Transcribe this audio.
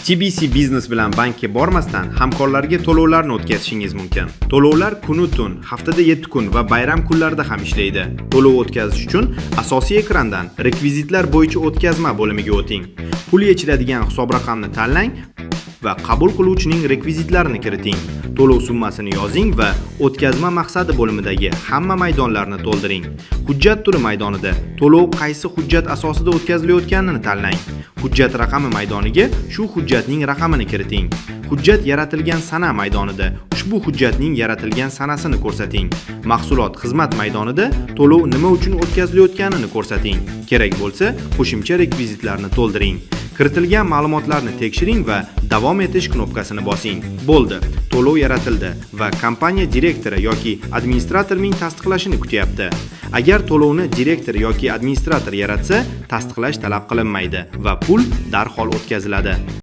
TBC Business bilan bankka bormasdan hamkorlarga to'lovlarni o'tkazishingiz mumkin. To'lovlar kun-tun, haftada 7 kun va bayram kunlarida ham ishlaydi. To'lov o'tkazish uchun asosiy ekrandan rekvizitlar bo'yicha o'tkazma bo'limiga o'ting. Pul yechiladigan hisob raqamni tanlang va qabul qiluvchining rekvizitlarini kiriting. To'lov summasini yozing va o'tkazma maqsadi bo'limidagi hamma maydonlarni to'ldiring. Hujjat turi maydonida to'lov qaysi hujjat asosida o'tkazilayotganini tanlang. Hujjat raqami maydoniga shu hujjatning raqamini kiriting. Hujjat yaratilgan sana maydonida ushbu hujjatning yaratilgan sanasini ko'rsating. Mahsulot xizmat maydonida to'lov nima uchun o'tkazilayotganini ko'rsating. Kerak bo'lsa, qo'shimcha rekvizitlarni to'ldiring. Kiritilgan ma'lumotlarni tekshiring va davom etish knopkasini bosing. Bo'ldi. To'lov yaratildi va kompaniya direktori yoki administratorining tasdiqlashini kutyapti. Agar to'lovni direktor yoki administrator yaratsa, tasdiqlash talab qilinmaydi va pul darhol o'tkaziladi.